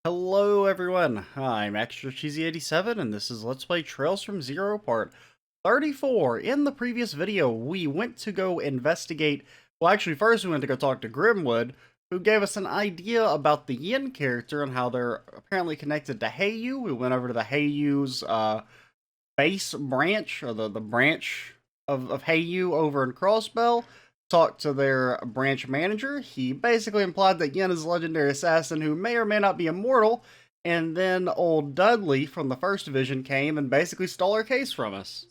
Hello everyone, I'm Extra Cheesy 87 and this is Let's Play Trails from Zero Part 34. In the previous video, we went to go investigate, well actually first we went to go talk to Grimwood, who gave us an idea about the Yin character and how they're apparently connected to Heiyu. We went over to the Heiyu's base branch, or the branch of Heiyu over in Crossbell. Talked to their branch manager. He basically implied that Yin is a legendary assassin who may or may not be immortal, and then old Dudley from the first division came and basically stole our case from us.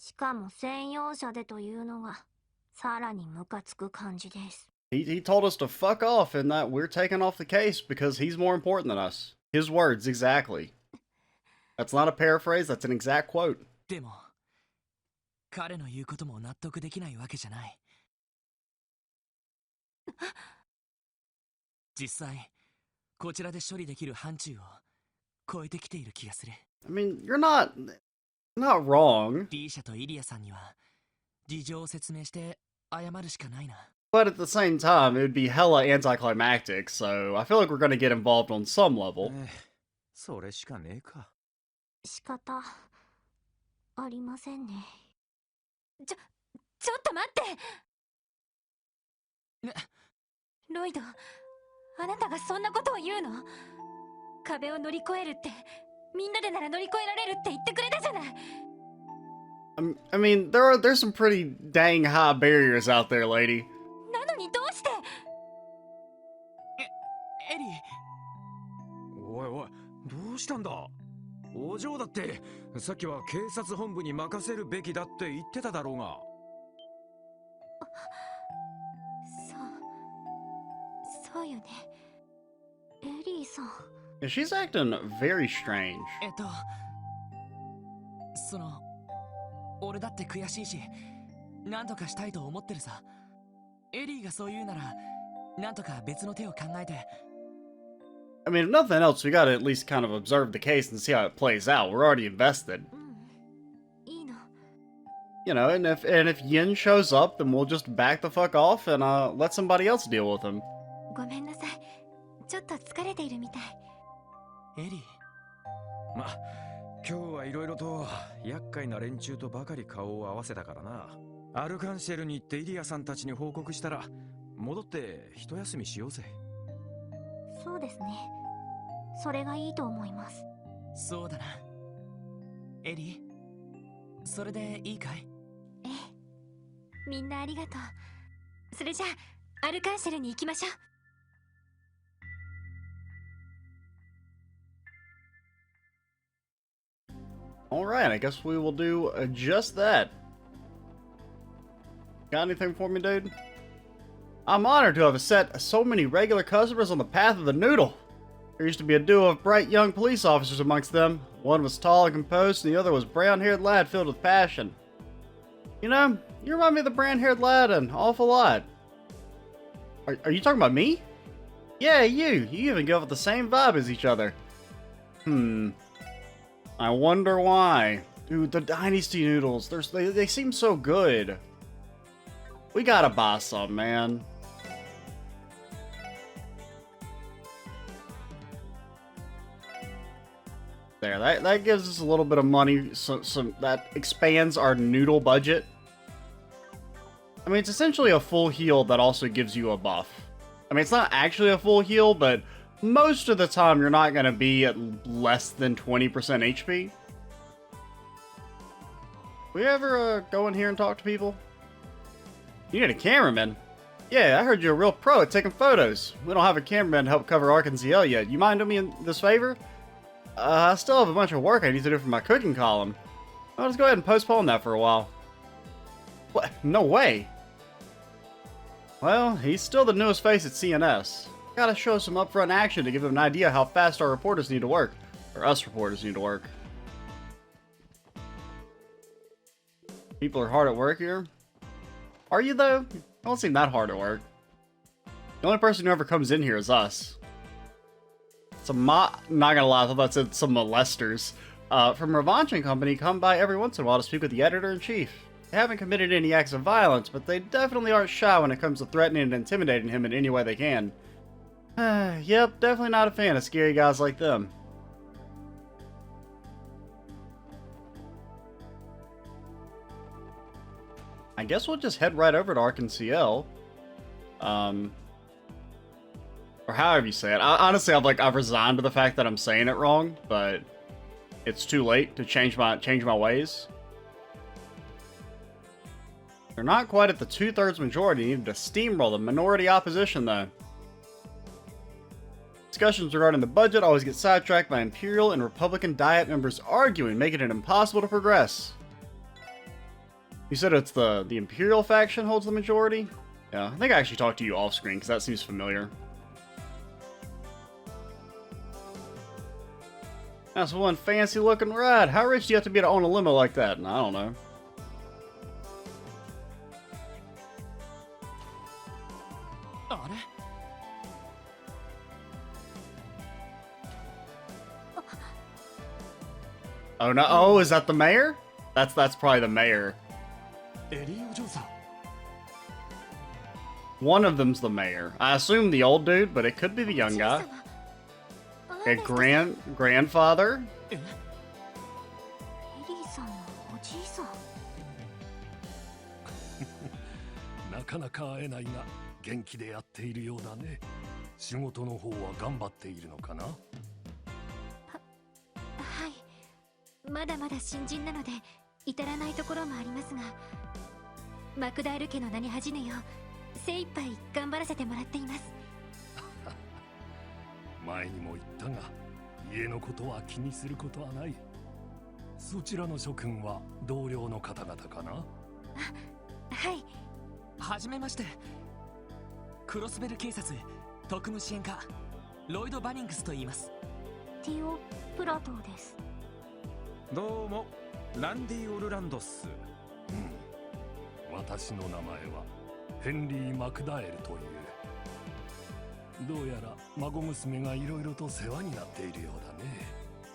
He told us to fuck off and that we're taking off the case because he's more important than us. His words, exactly. That's not a paraphrase, that's an exact quote. でも、彼の言うことも納得できないわけじゃない。実際、こちらで処理できる範疇を超えてきている気がする。I mean, you're not wrong. リーシャとイリアさんには事情を説明して謝るしかないな。But at the same time, it would be hella anticlimactic, so I feel like we're gonna get involved on some level. それしかねえか。仕方ありませんね。ちょっと待って。ロイド、あなたがそんなことを言うの？壁を乗り越えるって、みんなでなら乗り越えられるって言ってくれたじゃない。I mean, there's some pretty dang high barriers out there, lady. なのにどうして？エリー。おいおい、どうしたんだ？お嬢だってさっきは警察本部に任せるべきだって言ってただろうが。そうよね。エリーさん。Yeah, she's acting very strange. 俺だって悔しいし、なんとかしたいと思ってるさ。エリーがそう言うなら、なんとか別の手を考えて。I mean, if nothing else, we gotta at least kind of observe the case and see how it plays out. We're already invested. いいの。You know, and if Yin shows up, then we'll just back the fuck off and let somebody else deal with him. ごめんなさい。ちょっと疲れているみたい。エリー。まあ、今日はいろいろと厄介な連中とばかり顔を合わせたからな。アルカンシェルに行ってイリアさんたちに報告したら、戻って一休みしようぜ。そうですね。それがいいと思います。そうだな。エリー、それでいいかい？ええ。みんなありがとう。それじゃあ、アルカンシェルに行きましょう。Alright, I guess we will do just that. Got anything for me, dude? I'm honored to have set so many regular customers on the path of the noodle. There used to be a duo of bright young police officers amongst them. One was tall and composed, and the other was a brown-haired lad filled with passion. You know, you remind me of the brown-haired lad an awful lot. Are you talking about me? Yeah, you. You even give off the same vibe as each other. I wonder why. Dude, the Dynasty noodles, they seem so good. We gotta buy some, man. There, that gives us a little bit of money, some that expands our noodle budget. I mean, it's essentially a full heal that also gives you a buff. I mean, it's not actually a full heal, but most of the time you're not going to be at less than 20% HP. We ever go in here and talk to people? You need a cameraman? Yeah, I heard you're a real pro at taking photos. We don't have a cameraman to help cover Ark and Ciel yet. You mind doing me this favor? I still have a bunch of work I need to do for my cooking column. I'll just go ahead and postpone that for a while. What? No way! Well, he's still the newest face at CNS. Gotta show some upfront action to give them an idea how fast our reporters need to work. Or us reporters need to work. People are hard at work here. Are you, though? Don't seem that hard at work. The only person who ever comes in here is us. Not gonna lie, I thought that said some molesters. From Revanche and Company come by every once in a while to speak with the editor-in-chief. They haven't committed any acts of violence, but they definitely aren't shy when it comes to threatening and intimidating him in any way they can. Yep, definitely not a fan of scary guys like them. I guess we'll just head right over to Ark and Ciel. Or however you say it. Honestly, I've resigned to the fact that I'm saying it wrong, but it's too late to change my ways. They're not quite at the 2/3 majority. Needed to steamroll the minority opposition, though. Discussions regarding the budget always get sidetracked by Imperial and Republican Diet members arguing, making it impossible to progress. You said it's the Imperial faction holds the majority? Yeah, I think I actually talked to you off screen because that seems familiar. That's one fancy looking ride. How rich do you have to be to own a limo like that? I don't know. Oh no! Oh, is that the mayor? That's probably the mayor. One of them's the mayor. I assume the old dude, but it could be the young guy. A grandfather. なかなか会えないが元気でやっているようだね。仕事の方は頑張っているのかな？はい。まだまだ新人なので至らないところもありますが、マクダール家の名に恥じぬよう精一杯頑張らせてもらっています。前にも言ったが、家のことは気にすることはない。そちらの諸君は同僚の方々かな？はい。はじめまして。クロスベル警察特務支援課ロイド・バニングスと言います。ティオ・プラトーです。どうもランディ・オルランドっす。私の名前はヘンリー・マクダエルという。どうやら孫娘がいろいろと世話になっているよう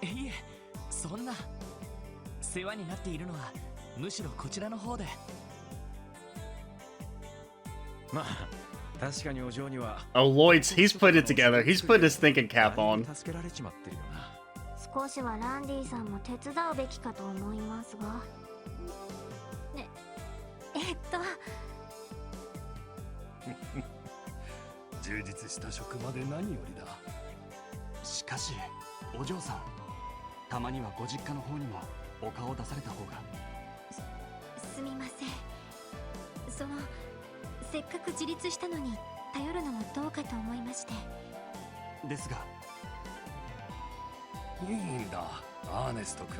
だね。いえ、そんな世話になっているのはむしろこちらの方で。まあ確かにお嬢には。Oh, Lloyd's, he's put it together. He's put his thinking cap on. 助けられちまってるよな。少しはランディさんも手伝うべきかと思いますが。充実した職場で何よりだ。しかしお嬢さん、たまにはご実家の方にもお顔を出された方が。すみません。せっかく自立したのに頼るのもどうかと思いまして。ですがいいんだ、アーネスト君。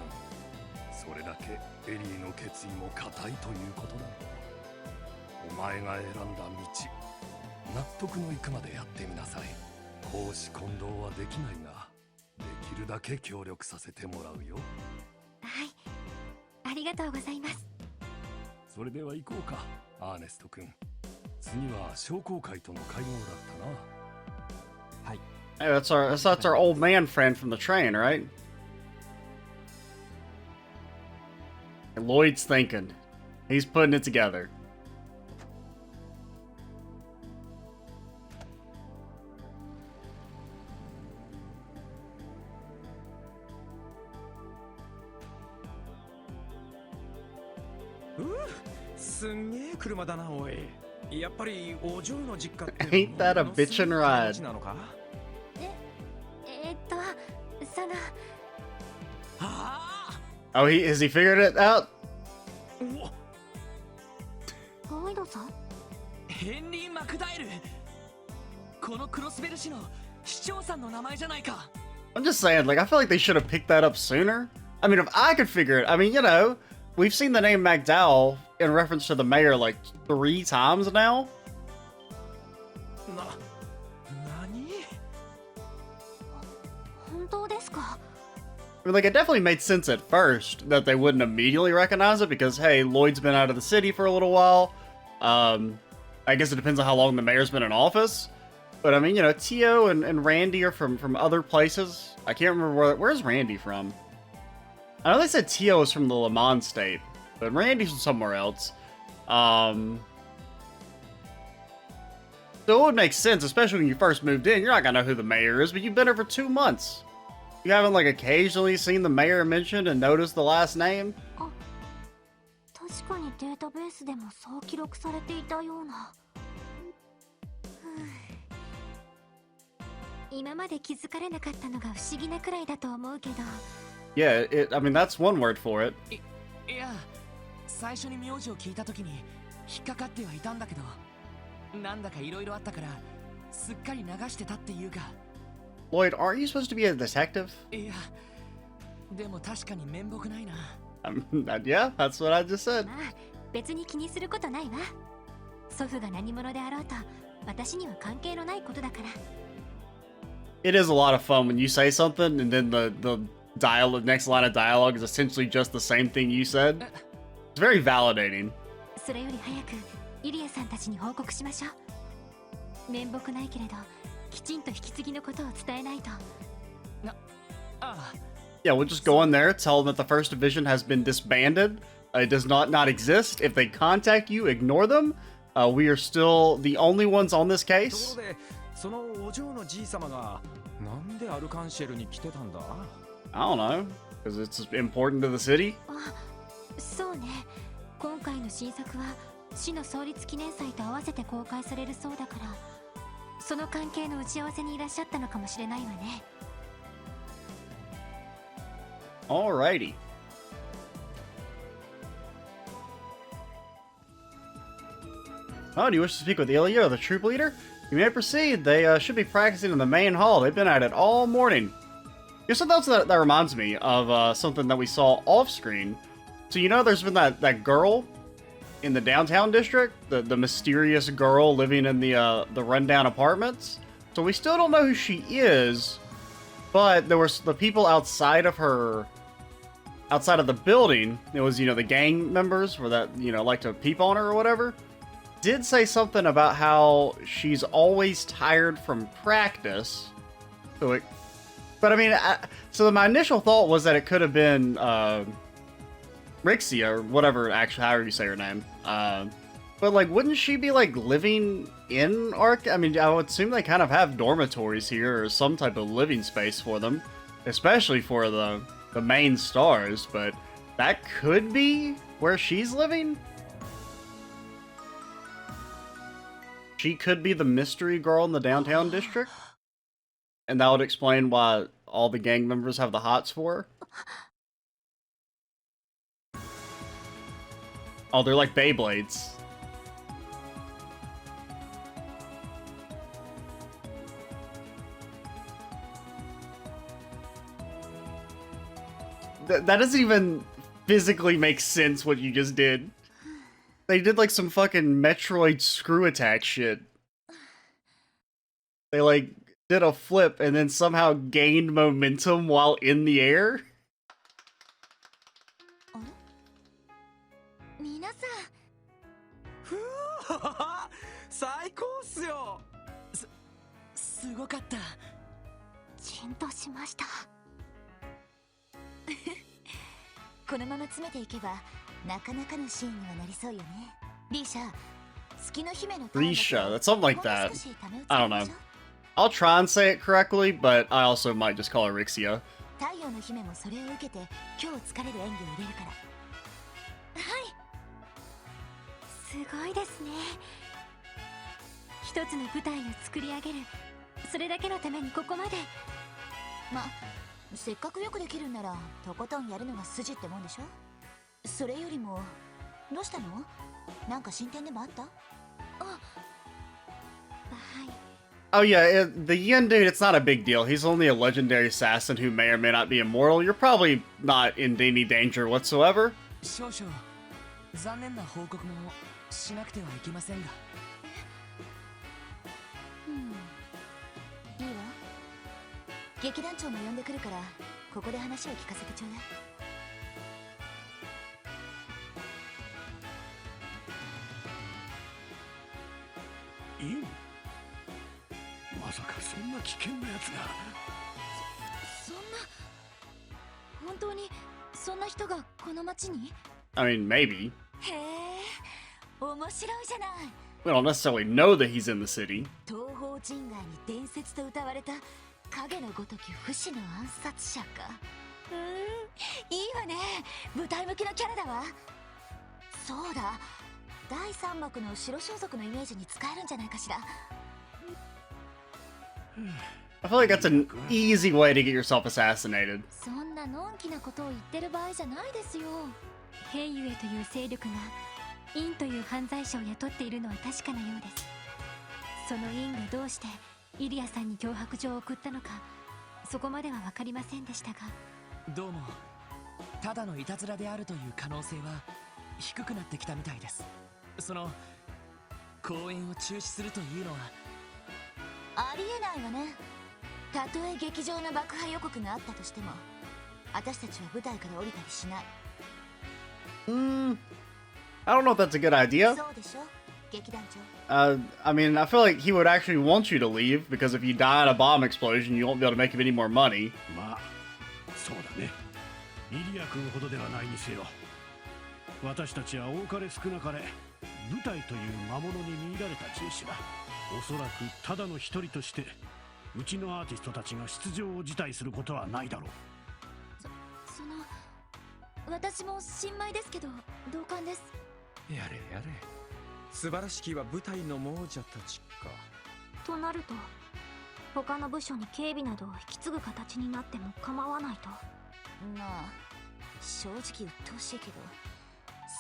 それだけエリーの決意も固いということだ。お前が選んだ道、納得のいくまでやってみなさい。公私混同はできないが、できるだけ協力させてもらうよ。はい、ありがとうございます。それでは行こうか、アーネスト君。次は商工会との会合だったな。はい。Hey, that's our old man friend from the train, right? And Lloyd's thinking. He's putting it together. Ain't that a bitchin' ride? Oh, has he figured it out? ロイドさん？ヘンリー・マクダエル。このクロスベル市の市長さんの名前じゃないか。I'm just saying, like, I feel like they should have picked that up sooner. I mean, if I could figure it, I mean, you know, we've seen the name MacDowell in reference to the mayor like 3 times now. I mean, like, it definitely made sense at first that they wouldn't immediately recognize it because, hey, Lloyd's been out of the city for a little while. I guess it depends on how long the mayor's been in office. But, I mean, you know, Tio and Randy are from other places. I can't remember where's Randy from? I know they said Tio is from the Le Mans state, but Randy's from somewhere else. So it would make sense, especially when you first moved in. You're not gonna know who the mayor is, but you've been here for 2 months. You haven't, like, occasionally seen the mayor mentioned and noticed the last name? 確かにデータベースでもそう記録されていたような。今まで気づかれなかったのが不思議なくらいだと思うけど。Yeah, I mean, that's one word for it. いや、最初に名字を聞いた時に引っかかってはいたんだけど、なんだか色々あったからすっかり流してたっていうか。 Lloyd, aren't you supposed to be a detective? いや、でも確かに面目ないな。Yeah, that's what I just said. まあ別に気にすることないわ。祖父が何者であろうと私には関係のないことだから。 It is a lot of fun when you say something and then the next line of dialogue is essentially just the same thing you said. It's very validating. それより早くイリアさんたちに報告しましょう。面目ないけれどきちんと引き継ぎのことを伝えないと。Yeah, we'll just go in there, tell them that the first division has been disbanded. It does not exist. If they contact you, ignore them. We are still the only ones on this とこ case. ろでそのお嬢のじい様がなんでアルカンシェルに来てたんだ？ I don't know, because it's important to the city. あ、そうね。今回の新作は市の創立記念祭と合わせて公開されるそうだから、その関係の打ち合わせにいらっしゃったのかもしれないわね。 Alrighty. Oh, do you wish to speak with Ilya, the troop leader? You may proceed. They should be practicing in the main hall. They've been at it all morning. Here's something else that reminds me of something that we saw off screen. So you know there's been that girl in the downtown district? The mysterious girl living in the rundown apartments? So we still don't know who she is, but there was the people outside of the building. It was, you know, the gang members where that, you know, like to peep on her or whatever. Did say something about how she's always tired from practice. So but I mean, so my initial thought was that it could have been Rixia or whatever, actually, however you say her name. But like, wouldn't she be like living in Ark? I mean, I would assume they kind of have dormitories here or some type of living space for them, especially for the main stars. But that could be where she's living. She could be the mystery girl in the downtown district. And that would explain why all the gang members have the hots for her. Oh, they're like Beyblades. That doesn't even physically make sense what you just did. They did like some fucking Metroid screw attack shit. They like did a flip and then somehow gained momentum while in the air. 皆さふぅ最高っすよ。すごかった。ん、じんとしました。このまま詰めていけばなかなかのシーンにはなりそうよね。リーシャ、月の姫の Risha, that's something like that. I don't know. I'll try and say it correctly, but I also might just call her Rixia. 太陽の姫もそれを受けて今日疲れる演技を入れるから。はい。すごいですね。一つの舞台を作り上げる。それだけのためにここまで。ま、せっかくよくできるんならとことんやるのが筋ってもんでしょ。それよりもどうしたの？なんか進展でもあった？あ、はい。Oh yeah, the Yen dude, it's not a big deal. He's only a legendary assassin who may or may not be immortal. You're probably not in any danger whatsoever. 少々残念な報告もしなくてはいけませんが。いいわ。劇団長も呼んでくるからここで話を聞かせてちょうだい。いい？まさかそんな危険なやつが。そんな本当にそんな人がこの町に？ I mean, maybe. へえ、面白いじゃない。We don't necessarily know that he's in the city. 東方人外に伝説と謳われた影のごとき不死の暗殺者か。いいわね。舞台向きのキャラだわ。そうだ、第3幕の白装束のイメージに使えるんじゃないかしら。 I feel like that's an easy way to get yourself assassinated. そんなのんきなことを言ってる場合じゃないですよ。ヘイユエという勢力がインという犯罪者を雇っているのは確かなようです。そのインがどうしてイリアさんに脅迫状を送ったのか、そこまでは分かりませんでしたが、どうもただのいたずらであるという可能性は低くなってきたみたいです。その公演を中止するというのはありえないわね。たとえ劇場の爆破予告があったとしても、私たちは舞台から降りたりしない。I don't know if that's a good idea. そうでしょ、劇団長。I mean, I feel like he would actually want you to leave, because if you die in a bomb explosion, you won't be able to make him any more money. まあそうだね。イリア君ほどではないにせよ、私たちは多かれ少なかれ舞台という魔物に見入られた人種だ。おそらくただの一人としてうちのアーティストたちが出場を辞退することはないだろう。その私も新米ですけど同感です。やれやれ、素晴らしきは舞台の亡者たちか。となると他の部署に警備などを引き継ぐ形になっても構わないと。まあ正直鬱陶しいけど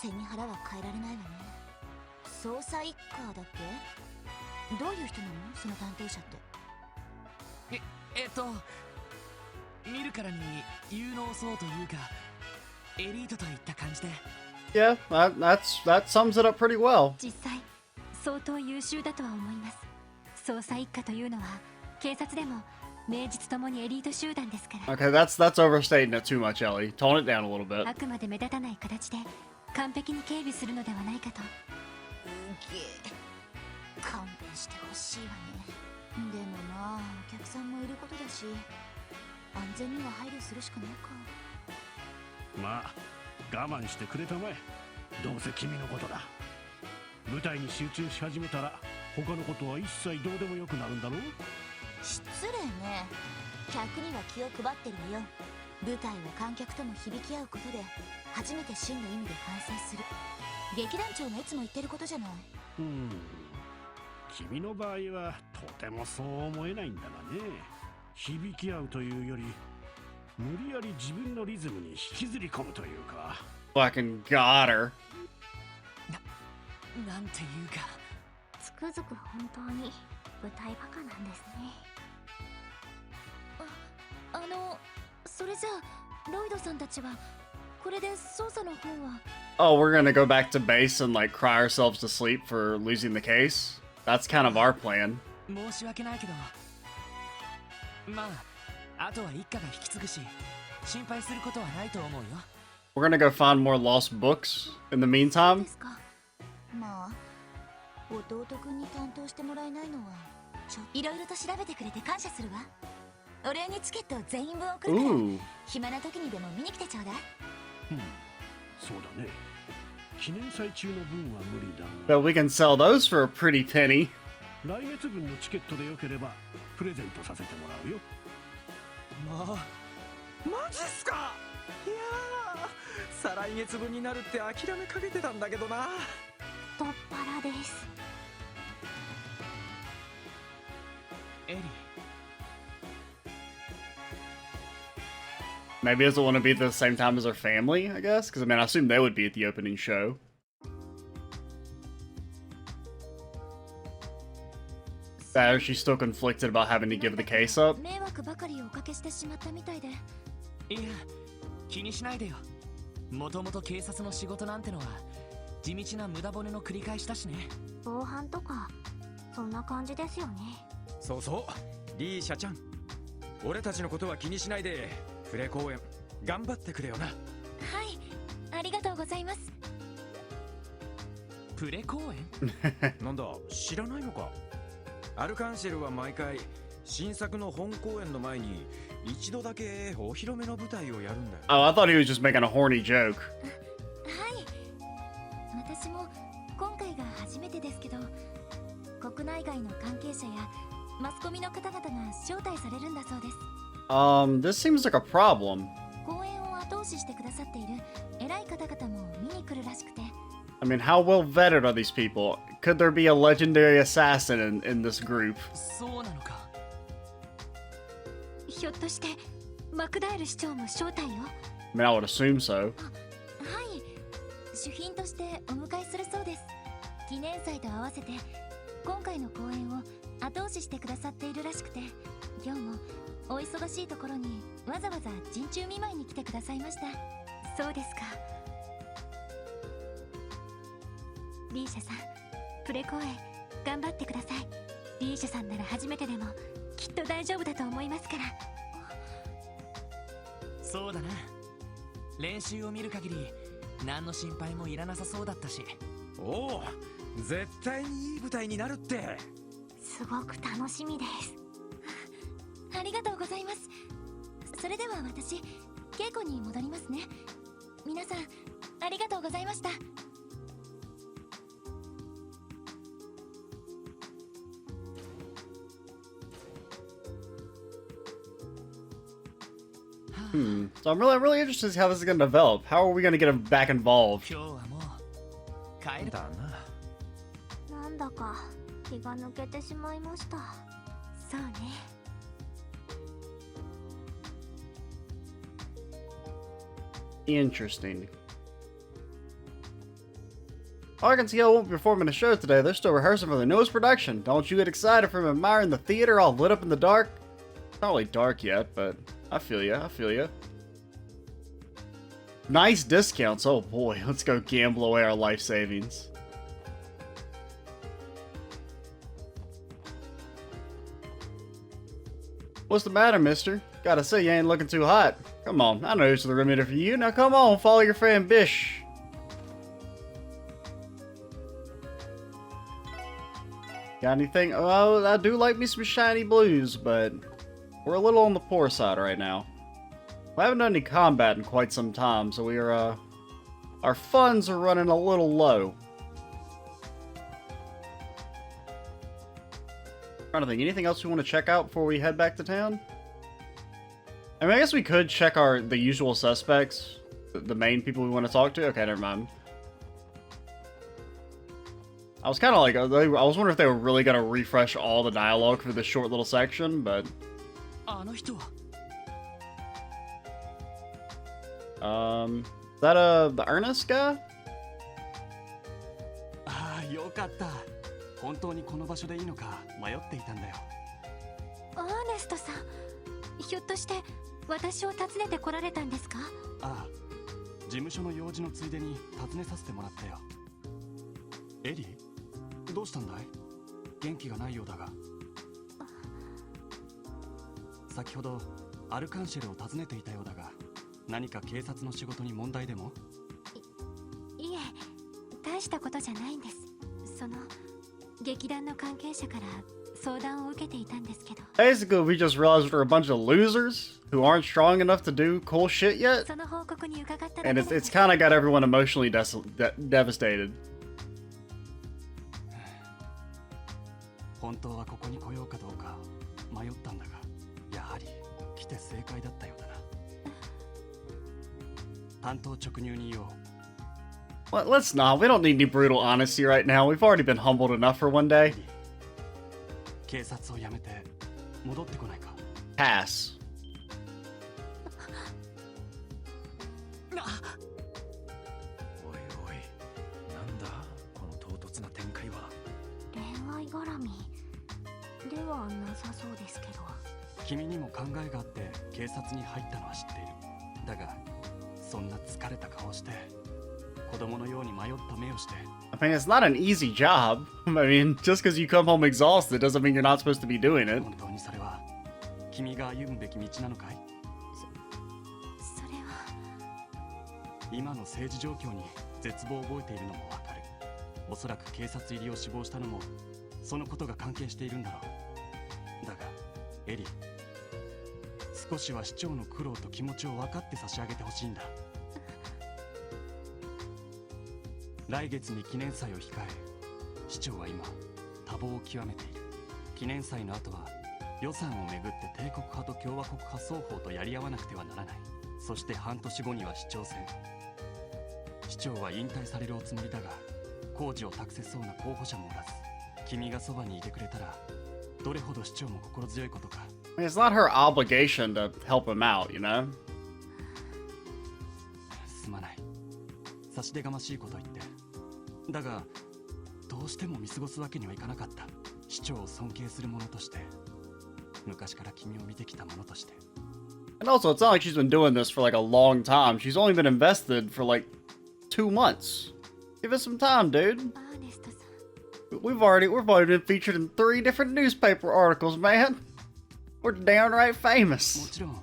背に腹は変えられないわね。捜査一課だっけ？どういう人なのその担当者って。見るからに有能そうというかエリートといった感じで。Yeah, that sums it up pretty well. 実際相当優秀だとは思います。捜査一課というのは警察でも名実ともにエリート集団ですから。 Okay, that's overstating it too much, Ellie. Tone it down a little bit. あくまで目立たない形で完璧に警備するのではないかと。勘弁してほしいわね。でもまあお客さんもいることだし安全には配慮するしかないか。まあ我慢してくれたまえ。どうせ君のことだ。舞台に集中し始めたら他のことは一切どうでもよくなるんだろう。失礼ね。客には気を配ってるわよ。舞台は観客とも響き合うことで初めて真の意味で完成する。劇団長がいつも言ってることじゃない。君の場合はとてもそう思えないんだがね。響き合うというより無理やり自分のリズムに引きずり込むというか。 Fucking got her. なんていうかつくづく本当に舞台バカなんですね。それじゃあロイドさんたちはこれで捜査の方は。 Oh, we're gonna go back to base and like cry ourselves to sleep for losing the case? That's kind of our plan. 申し訳ないけど、まああとは一家が引き継ぐし心配することはないと思うよ。 We're gonna go find more lost books in the で meantime. すか。まあ弟くんに担当してもらえないのはちょいろいろと調べてくれて感謝するわ。お礼にチケットを全員分送るから Ooh. 暇な時にでも見に来てちょうだい。そうだね。記念祭中の分は無理だが But we can sell those for a pretty penny. 来月分のチケットでよければプレゼントさせてもらうよ。マジっすか。いやー、再来月分になるって諦めかけてたんだけどな。太っ腹です。エリー Maybe doesn't want to be at the same time as her family, I guess? Because, I mean, I assume they would be at the opening show. Or she's still conflicted about having to give the case up. 迷惑ばかりおかけしてしまったみたいで。いや気にしないでよ。もともと警察の仕事なんてのは地道な無駄骨の繰り返しだしね。防犯とかそんな感じですよね。そうそう、リーシャちゃん、俺たちのことは気にしないでプレ公演頑張ってくれよな。はい、ありがとうございます。プレ公演なんだ、知らないのか。アルカンシェルは毎回新作の本公演の前に一度だけお披露目の舞台をやるんだよ。Oh, I thought he was just making a horny joke. はい、私も今回が初めてですけど国内外の関係者やマスコミの方々が招待されるんだそうです。This seems like a problem. 公演を後押ししてくださっている偉い方々も見に来るらしくて。I mean, how well vetted are these people? Could there be a legendary assassin in this group? そうなのか。ひょっとしてマクダエル市長も招待を？ I mean, I would assume so. はい主賓としてお迎えするそうです。記念祭と合わせて今回の公演を後押ししてくださっているらしくて、今日もお忙しいところにわざわざ陣中見舞いに来てくださいました。そうですか。リーシャさん、プレ公演頑張ってください。リーシャさんなら初めてでもきっと大丈夫だと思いますから。そうだな。練習を見る限り何の心配もいらなさそうだったし。おお、絶対にいい舞台になるって。すごく楽しみです。ありがとうございます。それでは私、稽古に戻りますね。皆さん、ありがとうございました。So I'm really interested to see how this is going to develop. How are we going to get him back involved? 今日はもう帰る。だな。なんだか気が抜けてしまいました。そうね。Interesting. Ark and Ciel won't be performing a show today. They're still rehearsing for their newest production. Don't you get excited from admiring the theater all lit up in the dark? It's not really dark yet, but I feel ya. I feel ya. Nice discounts. Oh boy, let's go gamble away our life savings. What's the matter, mister? Gotta say, you ain't looking too hot. Come on, I know this is the remedy for you. Now come on, follow your friend Bish. Got anything? Oh, I do like me some shiny blues, but we're a little on the poor side right now. We haven't done any combat in quite some time, so we are, our funds are running a little low. Trying to think, anything else we want to check out before we head back to town? I mean, I guess we could check the usual suspects, the main people we want to talk to. Okay, never mind. I was kind of like, I was wondering if they were really going to refresh all the dialogue for this short little section, but... あの人は Is that the Ernest guy? ああ、よかった。本当にこの場所でいいのか迷っていたんだよ。アーネストさん、ひょっとして私を訪ねて来られたんですか？ああ、事務所の用事のついでに訪ねさせてもらったよ。エリー、どうしたんだい？元気がないようだが。先ほどアルカンシェルを訪ねていたようだが、何か警察の仕事に問題でも？いえ、大したことじゃないんです。劇団の関係者から相談を受けていたんですけど。Basically, we just realized we're a bunch of losers who aren't strong enough to do cool shit yet. その報告に伺った And it's kind of got everyone emotionally devastated. 本当はここに来ようかどうか迷ったんだが、やはり来て正解だったようだな。担当直入に言おう。Let's not. We don't need any brutal honesty right now. We've already been humbled enough for one day. 警察を辞めて戻ってこないか？ Pass. おいおい、なんだこの唐突な展開は。恋愛絡みではなさそうですけど。君にも考えがあって警察に入ったのは知っている。だがそんな疲れた顔して子供のように迷った目をして。 I mean, it's not an easy job. I mean, just because you come home exhausted doesn't mean you're not supposed to be doing it. 本当にそれは君が歩むべき道なのかい？それは今の政治状況に絶望を覚えているのもわかる。おそらく警察入りを志望したのもそのことが関係しているんだろう。だがエリー、少しは市長の苦労と気持ちを分かって差し上げてほしいんだ。来月に記念祭を控え、市長は今多忙を極めている。記念祭の後は予算をめぐって帝国派と共和国派双方とやり合わなくてはならない。そして半年後には市長選。市長は引退されるおつもりだが、工事を託せそうな候補者もおらず、君がそばにいてくれたらどれほど市長も心強いことか。 I mean, it's not her obligation to help him out, you know? すまない。差し出がましいこと言って。だがどうしても見過ごすわけにはいかなかった。市長を尊敬する者として、昔から君を見てきた者として。 And also, it's not like she's been doing this for like a long time. She's only been invested for like 2 months. Give us some time, dude. アーネストさん、 We've already been featured in 3 different newspaper articles, man. We're downright も famous. ちろん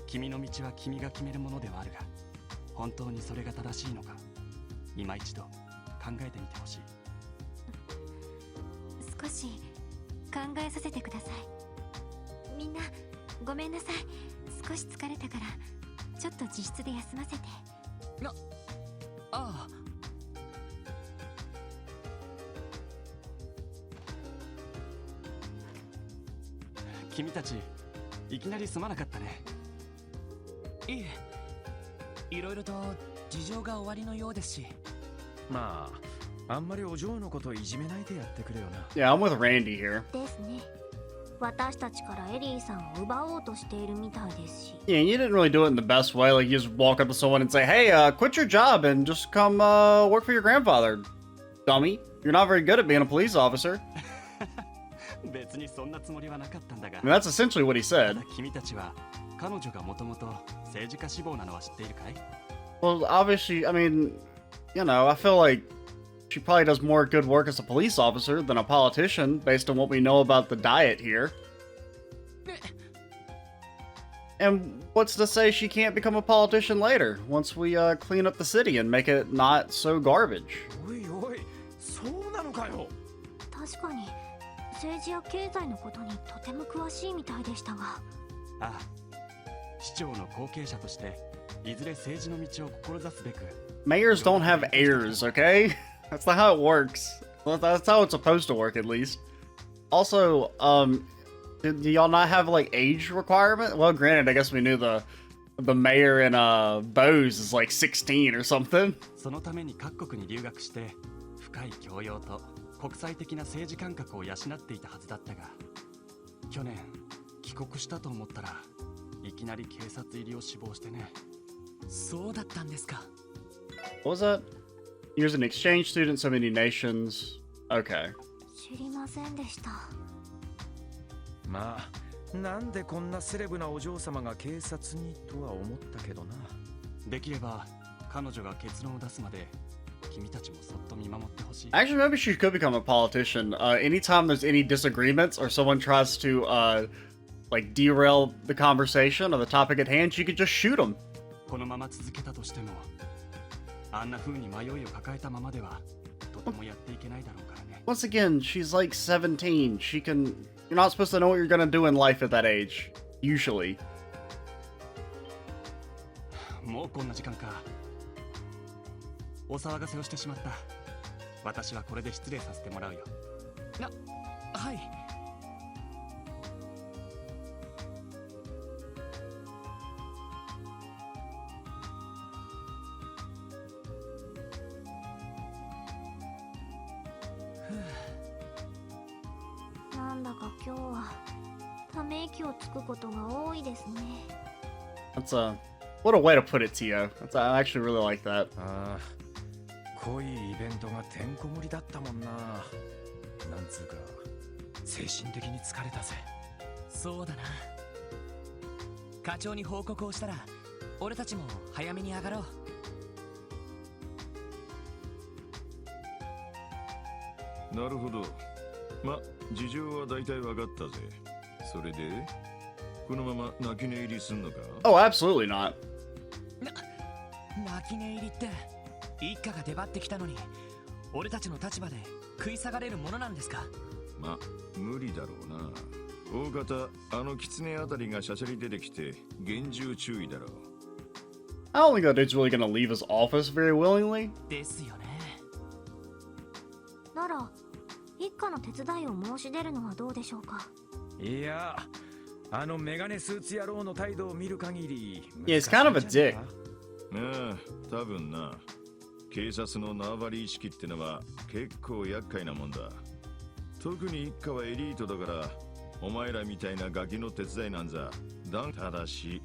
君の道は君が決めるものではあるが、本当にそれが正しいのか、今一度考えてみてほしい。少し考えさせてください。みんなごめんなさい。少し疲れたからちょっと自室で休ませて。ああ、君たちいきなりすまなかったね。いえ、いろいろと事情が終わりのようですし。まああんまりお嬢のこといじめないでやってくれよな。 Yeah, I'm with Randy here. ですね。私たちからエリーさんを奪おうとしているみたいですし。 Yeah, you didn't really do it in the best way. Like, you just walk up to someone and say, hey, quit your job and just come work for your grandfather. Dummy. You're not very good at being a police officer. 別にそんなつもりはなかったんだが。 I mean, that's essentially what he た said. だ君たちは彼女がもともと政治家志望なのは知っているかい？ Well, obviously, I mean, you know, I feel like she probably does more good work as a police officer than a politician based on what we know about the diet here. And what's to say she can't become a politician later once we clean up the city and make it not so garbage? おいおい、そうなのかよ。確かに政治や経済のことにとても詳しいみたいでしたが。ああ、市長の後継者としていずれ政治の道を志すべく。 Mayors don't have heirs, okay? That's not how it works. Well, that's how it's supposed to work, at least. Also, do y'all not have like age requirement? Well, granted, I guess we knew the mayor in Bose is like 16 or something. そのために各国に留学して深い教養と国際的な政治感覚を養っていたはずだったが、去年帰国したと思ったらいきなり警察入りを志望してね。そうだったんですか。 What was that? He was an exchange student, so many nations. Okay. 知りませんでした。まあなんでこんなセレブなお嬢様が警察にとは思ったけどな。できれば彼女が結論を出すまで君たちもそっと見守ってほしい。 Actually, maybe she could become a politician. Anytime there's any disagreements or someone tries to, like, derail the conversation or the topic at hand, she could just shoot them. このまま続けたとしても、あんな風に迷いを抱えたままではとてもやっていけないだろうからね。 Once again, she's like 17. She can... You're not supposed to know what you're gonna do in life at that age. Usually. もうこんな時間か。お騒がせをしてしまった。私はこれで失礼させてもらうよ。はい。なんだか今日はため息をつくことが多いですね。 That's what a way to put it, Tio. I actually really like that. ああ、濃いイベントがてんこ盛りだったもんな。なんつうか精神的に疲れたぜ。そうだな。課長に報告をしたら俺たちも早めに上がろう。なるほど。ま、事情は大体分かったぜ。それで、このまま泣き寝入りすんのか？ Oh, absolutely not. 泣き寝入りって一家が出張ってきたのに俺たちの立場で食い下がれるものなんですか？ま、無理だろうな。大方、あの狐あたりがしゃしゃり出てきて、厳重注意だろう。I don't think that dude's really gonna leave his office very willingly. ですよね。なら一家の手伝いを申し出るのはどうでしょうか。いや、あのメガネスーツ野郎の態度を見る限り。Yeah, he's kind of a dick. ああ、多分な。警察の縄張り意識ってのは結構厄介なもんだ。特に一家はエリートだから、お前らみたいなガキの手伝いなんざ。ただし、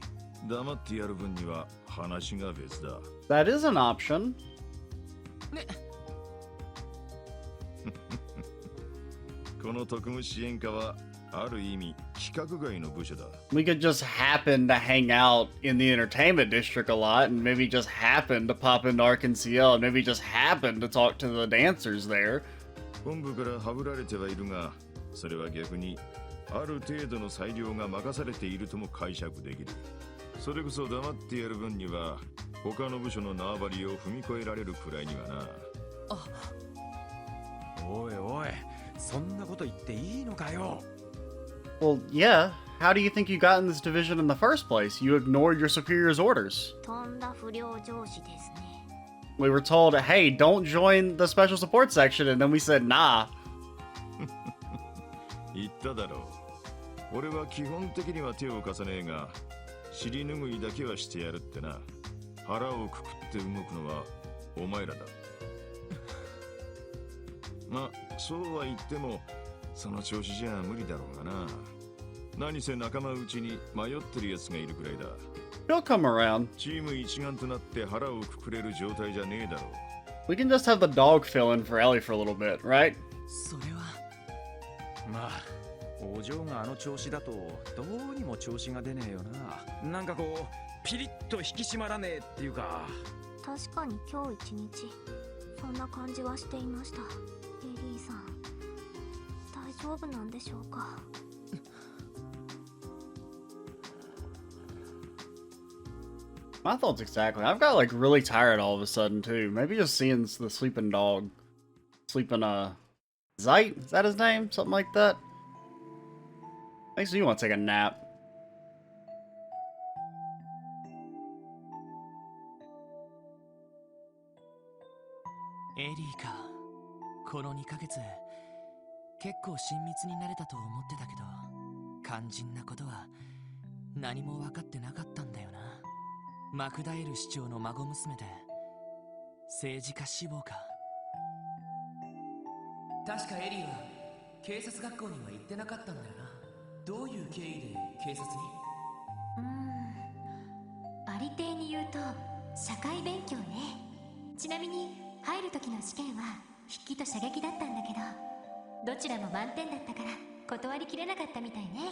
黙ってやる分には話が別だ。That is an option. この特務支援課はある意味規格外の部署だ。We could just happen to hang out in the entertainment district a lot and maybe just happen to pop into Ciel and maybe just happen to talk to the dancers there. 本部からはぶられてはいるが、それは逆にある程度の裁量が任されているとも解釈できる。それこそ黙ってやる分には他の部署の縄張りを踏み越えられるくらいにはな。おいおい、そんなこと言っていいのかよ。Well, yeah. How do you think you got in this division in the first place? You ignored your superior's orders. とんだ不良上司ですね。We were told, hey, don't join the special support section, and then we said, nah. 言っただろう。俺は基本的には手を貸さねえが、尻拭いだけはしてやるってな。腹をくくって動くのはお前らだ。まあ、そうは言っても、その調子じゃ無理だろうがな。何せ仲間内に迷ってる奴がいるくらいだ。He'll come around. チーム一丸となって腹をくくれる状態じゃねえだろう。We can just have the dog fill in for Ellie for a little bit, right? それはまあ、お嬢があの調子だとどうにも調子が出ねえよな。なんかこうピリッと引き締まらねえっていうか。確かに今日一日そんな感じはしていました。エリーさん、大丈夫なんでしょうか。My thoughts exactly. I've got like really tired all of a sudden too. Maybe just seeing the sleeping dog. Sleeping, Zeit? Is that his name? Something like that? Makes me want to take a nap. エリーか。この2ヶ月結構親密になれたと思ってたけど、肝心なことは何も分かってなかったんだよな。マクダエル市長の孫娘で政治家志望か。確かエリーは警察学校には行ってなかったんだよな。どういう経緯で警察に？ありていに言うと社会勉強ね。ちなみに入る時の試験は筆記と射撃だったんだけど、どちらも満点だったから断りきれなかったみたいね。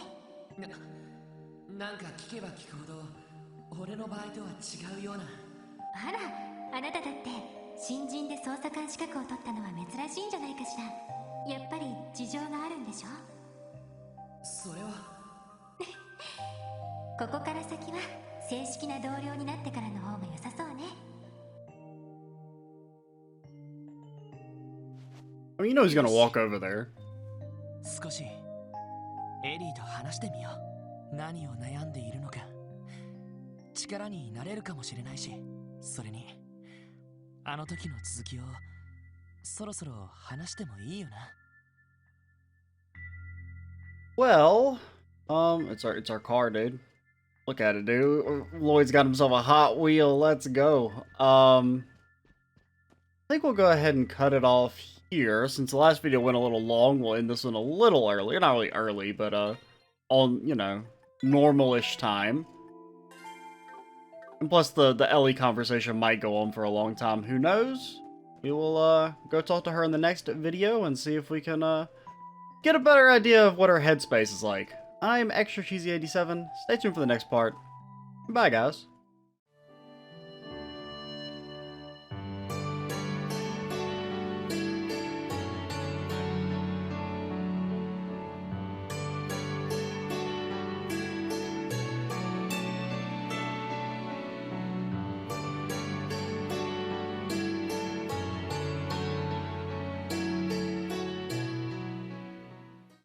なんか聞けば聞くほど俺の場合とは違うような。あら、あなただって新人で捜査官資格を取ったのは珍しいんじゃないかしら。やっぱり事情があるんでしょ。それはここから先は正式な同僚になってからの方が良さそうね。I mean, you know he's gonna walk over there. 少しエリーと話してみよう。何を悩んでいるのか。力になれるかもしれないし、それにあの時の続きをそろそろ話してもいいよな。Well, it's our car, dude. Look at it, dude. Lloyd's got himself a Hot Wheel. Let's go. I think we'll go ahead and cut it off here. Since the last video went a little long, we'll end this one a little early. Not really early, but on, you know, normal-ish time. And plus the Ellie conversation might go on for a long time. Who knows? We will go talk to her in the next video and see if we can get a better idea of what her headspace is like. I'm Extra Cheesy 87. Stay tuned for the next part. Bye, guys.